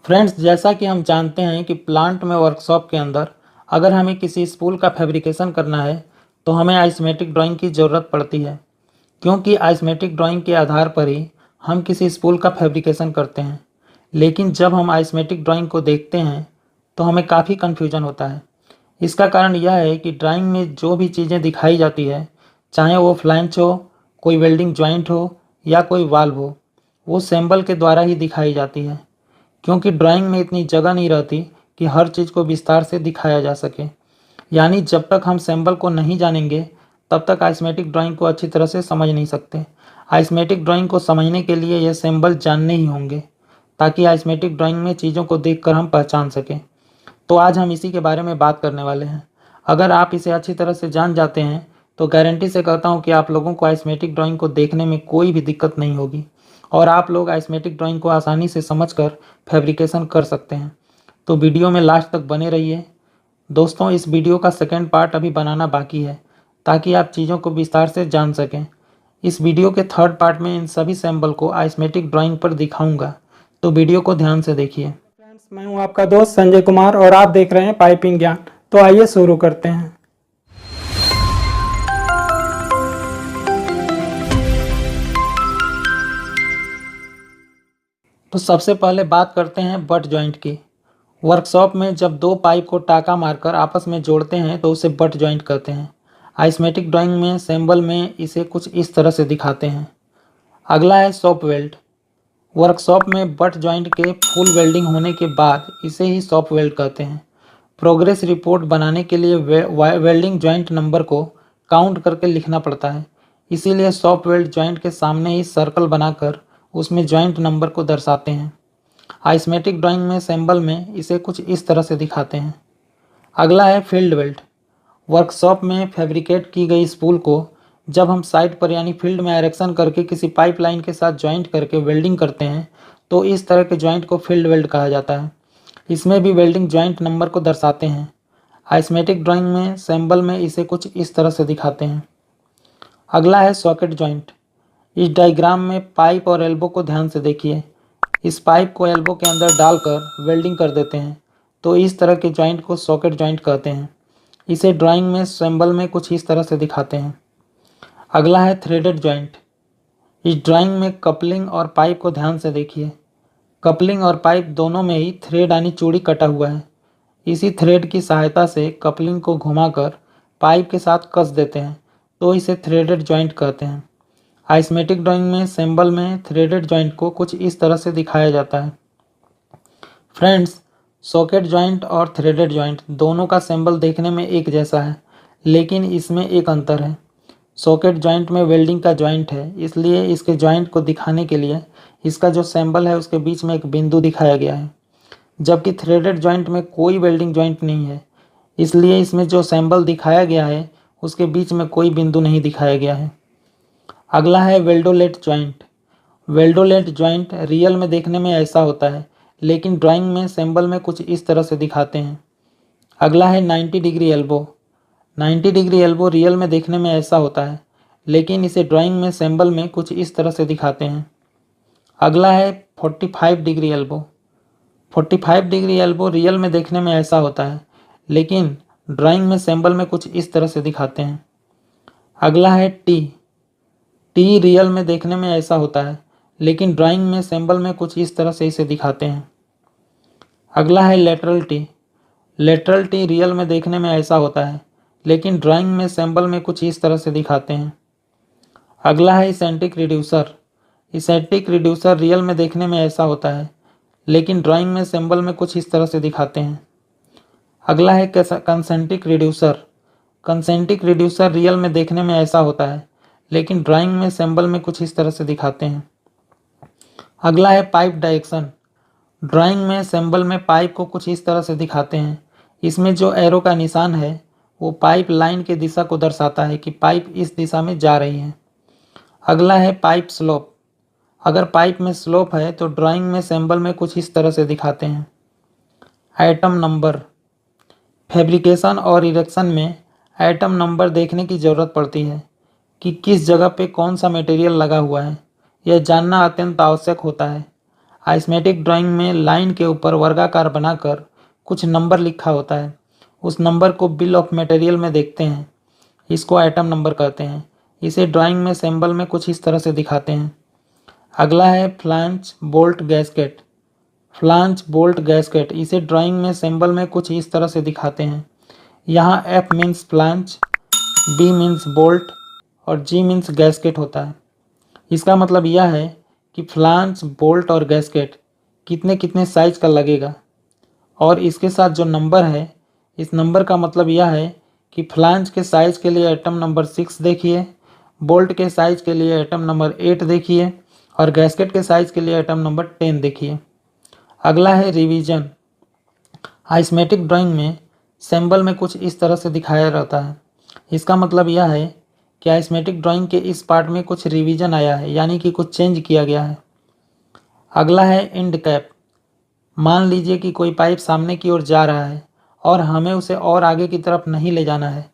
Friends, जैसा कि हम जानते हैं कि प्लांट में वर्कशॉप के अंदर अगर हमें किसी स्पूल का फैब्रिकेशन करना है तो हमें आइसमेटिक ड्राइंग की ज़रूरत पड़ती है, क्योंकि आइसमेटिक ड्राइंग के आधार पर ही हम किसी स्पूल का फैब्रिकेशन करते हैं। लेकिन जब हम आइसमेटिक ड्राइंग को देखते हैं तो हमें काफ़ी कन्फ्यूजन होता है। इसका कारण यह है कि ड्राइंग में जो भी चीज़ें दिखाई जाती है, चाहे वो फ्लैंच हो, कोई वेल्डिंग जॉइंट हो या कोई वाल्व हो, वो सिंबल के द्वारा ही दिखाई जाती है, क्योंकि ड्राइंग में इतनी जगह नहीं रहती कि हर चीज़ को विस्तार से दिखाया जा सके। यानी जब तक हम सिंबल को नहीं जानेंगे तब तक आइसमेटिक ड्राइंग को अच्छी तरह से समझ नहीं सकते। आइसमेटिक ड्राइंग को समझने के लिए ये सिंबल जानने ही होंगे, ताकि आइसमेटिक ड्राइंग में चीज़ों को देखकर हम पहचान सकें। तो आज हम इसी के बारे में बात करने वाले हैं। अगर आप इसे अच्छी तरह से जान जाते हैं तो गारंटी से कहता हूँ कि आप लोगों को आइसमेटिक ड्राइंग को देखने में कोई भी दिक्कत नहीं होगी और आप लोग आइसमेटिक ड्राइंग को आसानी से समझकर फैब्रिकेशन कर सकते हैं। तो वीडियो में लास्ट तक बने रहिए। दोस्तों, इस वीडियो का सेकेंड पार्ट अभी बनाना बाकी है, ताकि आप चीज़ों को विस्तार से जान सकें। इस वीडियो के थर्ड पार्ट में इन सभी सैम्पल को आइसमेटिक ड्राइंग पर दिखाऊंगा, तो वीडियो को ध्यान से देखिए। फ्रेंड्स, मैं हूं आपका दोस्त संजय कुमार और आप देख रहे हैं पाइपिंग ज्ञान। तो आइए शुरू करते हैं। तो सबसे पहले बात करते हैं बट जॉइंट की। वर्कशॉप में जब दो पाइप को टाका मारकर आपस में जोड़ते हैं तो उसे बट जॉइंट कहते हैं। आइसमेटिक ड्राइंग में सिंबल में इसे कुछ इस तरह से दिखाते हैं। अगला है शॉप वेल्ड। वर्कशॉप में बट जॉइंट के फुल वेल्डिंग होने के बाद इसे ही शॉप वेल्ड कहते हैं। प्रोग्रेस रिपोर्ट बनाने के लिए वेल्डिंग जॉइंट नंबर को काउंट करके लिखना पड़ता है, इसीलिए शॉप वेल्ड जॉइंट के सामने ही सर्कल बनाकर उसमें जॉइंट नंबर को दर्शाते हैं। आइसमेटिक ड्राइंग में सिंबल में इसे कुछ इस तरह से दिखाते हैं। अगला है फील्ड वेल्ड। वर्कशॉप में फैब्रिकेट की गई स्पूल को जब हम साइड पर यानी फील्ड में एरेक्शन करके किसी पाइपलाइन के साथ जॉइंट करके वेल्डिंग करते हैं तो इस तरह के जॉइंट को फील्ड वेल्ड कहा जाता है। इसमें भी वेल्डिंग जॉइंट नंबर को दर्शाते हैं। आइसमेटिक ड्राइंग में सिंबल में इसे कुछ इस तरह से दिखाते हैं। अगला है सॉकेट जॉइंट। इस डायग्राम में पाइप और एल्बो को ध्यान से देखिए। इस पाइप को एल्बो के अंदर डालकर वेल्डिंग कर देते हैं, तो इस तरह के जॉइंट को सॉकेट जॉइंट कहते हैं। इसे ड्राइंग में सिंबल में कुछ इस तरह से दिखाते हैं। अगला है थ्रेडेड जॉइंट। इस ड्राइंग में कपलिंग और पाइप को ध्यान से देखिए। कपलिंग और पाइप दोनों में ही थ्रेड यानी चूड़ी कटा हुआ है। इसी थ्रेड की सहायता से कपलिंग को घुमाकर पाइप के साथ कस देते हैं, तो इसे थ्रेडेड जॉइंट कहते हैं। आइसमेटिक ड्राइंग में सिंबल में थ्रेडेड जॉइंट को कुछ इस तरह से दिखाया जाता है। फ्रेंड्स, सॉकेट जॉइंट और थ्रेडेड जॉइंट दोनों का सिंबल देखने में एक जैसा है, लेकिन इसमें एक अंतर है। सॉकेट जॉइंट में वेल्डिंग का जॉइंट है, इसलिए इसके जॉइंट को दिखाने के लिए इसका जो सिंबल है उसके बीच में एक बिंदु दिखाया गया है, जबकि थ्रेडेड जॉइंट में कोई वेल्डिंग जॉइंट नहीं है, इसलिए इसमें जो सिंबल दिखाया गया है उसके बीच में कोई बिंदु नहीं दिखाया गया है। अगला है वेल्डोलेट जॉइंट। वेल्डोलेट जॉइंट रियल में देखने में ऐसा होता है, लेकिन ड्राइंग में सिंबल में कुछ इस तरह से दिखाते हैं। अगला है 90 degree elbow. 90 degree elbow real में देखने में ऐसा होता है, लेकिन इसे ड्राइंग में सिंबल में कुछ इस तरह से दिखाते हैं। अगला है 45 degree elbow. 45 degree elbow real में देखने में ऐसा होता है, लेकिन ड्राइंग में सिंबल में कुछ इस तरह से दिखाते हैं। अगला है टी। टी रियल में देखने में ऐसा होता है, लेकिन ड्राइंग में सिंबल में कुछ इस तरह से इसे दिखाते हैं। अगला है lateral T. Lateral T real में देखने में ऐसा होता है, लेकिन ड्राइंग में सिंबल में कुछ इस तरह से दिखाते हैं। अगला है eccentric reducer. Eccentric reducer real में देखने में ऐसा होता है, लेकिन ड्राइंग में सिंबल में कुछ इस तरह से दिखाते हैं। अगला है concentric reducer. Concentric reducer real में देखने में ऐसा होता है, लेकिन ड्राइंग में सिंबल में कुछ इस तरह से दिखाते हैं। अगला है पाइप डायरेक्शन। ड्राइंग में सिंबल में पाइप को कुछ इस तरह से दिखाते हैं। इसमें जो एरो का निशान है वो पाइप लाइन की दिशा को दर्शाता है कि पाइप इस दिशा में जा रही है। अगला है पाइप स्लोप। अगर पाइप में स्लोप है तो ड्राइंग में सिंबल में कुछ इस तरह से दिखाते हैं। Item number. फैब्रिकेशन और इरेक्शन में आइटम नंबर देखने की ज़रूरत पड़ती है कि किस जगह पे कौन सा मटेरियल लगा हुआ है। यह जानना अत्यंत आवश्यक होता है। आइसमेटिक ड्राइंग में लाइन के ऊपर वर्गाकार बनाकर कुछ नंबर लिखा होता है। उस नंबर को बिल ऑफ मटेरियल में देखते हैं। इसको आइटम नंबर कहते हैं। इसे ड्राइंग में सिंबल में कुछ इस तरह से दिखाते हैं। अगला है flange bolt gasket. Flange bolt gasket इसे ड्राइंग में सिंबल में कुछ इस तरह से दिखाते हैं। यहाँ F means flange, B means bolt और G मीन्स गैस्केट होता है। इसका मतलब यह है कि फ्लांज, बोल्ट और गैस्केट कितने कितने साइज का लगेगा। और इसके साथ जो नंबर है, इस नंबर का मतलब यह है कि फ्लांज के साइज के लिए आइटम नंबर 6 देखिए, बोल्ट के साइज के लिए आइटम नंबर 8 देखिए और गैस्केट के साइज के लिए आइटम नंबर 10 देखिए। अगला है रिवीजन। आइसमेटिक ड्राइंग में सिंबल में कुछ इस तरह से दिखाया रहता है। इसका मतलब यह है कि आइसमेटिक ड्राइंग के इस पार्ट में कुछ रिवीजन आया है, यानी कि कुछ चेंज किया गया है। अगला है एंड कैप। मान लीजिए कि कोई पाइप सामने की ओर जा रहा है और हमें उसे और आगे की तरफ नहीं ले जाना है,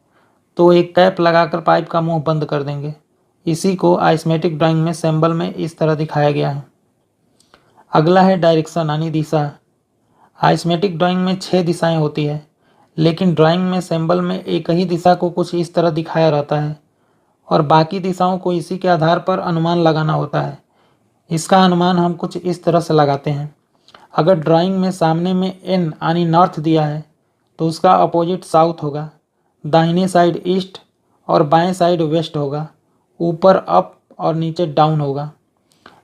तो एक कैप लगाकर पाइप का मुंह बंद कर देंगे। इसी को आइसमेटिक ड्राइंग में सिंबल में इस तरह दिखाया गया है। अगला है डायरेक्शन यानी दिशा। आइसमेटिक ड्राइंग में 6 दिशाएं होती है, लेकिन ड्राइंग में सिंबल में एक ही दिशा को कुछ इस तरह दिखाया रहता है और बाकी दिशाओं को इसी के आधार पर अनुमान लगाना होता है। इसका अनुमान हम कुछ इस तरह से लगाते हैं। अगर ड्राइंग में सामने में N यानी नॉर्थ दिया है तो उसका अपोजिट साउथ होगा, दाहिने साइड ईस्ट और बाएं साइड वेस्ट होगा, ऊपर अप और नीचे डाउन होगा।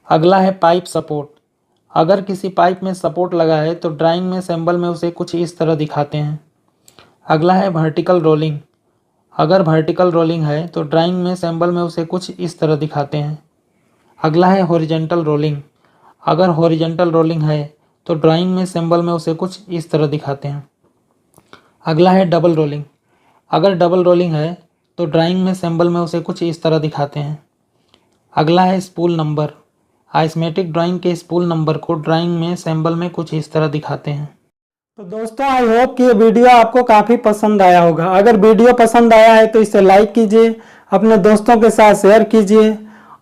अगला है पाइप सपोर्ट। अगर किसी पाइप में सपोर्ट लगा है तो ड्राइंग में सिंबल में उसे कुछ इस तरह दिखाते हैं। अगला है वर्टिकल रोलिंग। अगर वर्टिकल रोलिंग है तो ड्राइंग में सिंबल में उसे कुछ इस तरह दिखाते हैं। अगला है हॉरिजॉन्टल रोलिंग। अगर हॉरिजॉन्टल रोलिंग है तो ड्राइंग में सिंबल में उसे कुछ इस तरह दिखाते हैं। अगला है डबल रोलिंग। अगर डबल रोलिंग है तो ड्राइंग में सिंबल में उसे कुछ इस तरह दिखाते हैं। अगला है स्पूल नंबर। आइसमेटिक ड्राइंग के स्पूल नंबर को ड्राइंग में सिंबल में कुछ इस तरह दिखाते हैं। तो दोस्तों आई होप कि ये वीडियो आपको काफ़ी पसंद आया होगा। अगर वीडियो पसंद आया है तो इसे लाइक कीजिए, अपने दोस्तों के साथ शेयर कीजिए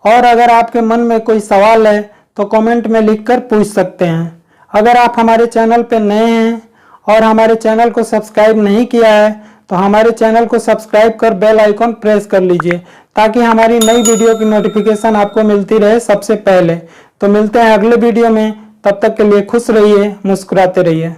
और अगर आपके मन में कोई सवाल है तो कमेंट में लिखकर पूछ सकते हैं। अगर आप हमारे चैनल पर नए हैं और हमारे चैनल को सब्सक्राइब नहीं किया है तो हमारे चैनल को सब्सक्राइब कर बेल आइकॉन प्रेस कर लीजिए ताकि हमारी नई वीडियो की नोटिफिकेशन आपको मिलती रहे सबसे पहले। तो मिलते हैं अगले वीडियो में, तब तक के लिए खुश रहिए, मुस्कुराते रहिए।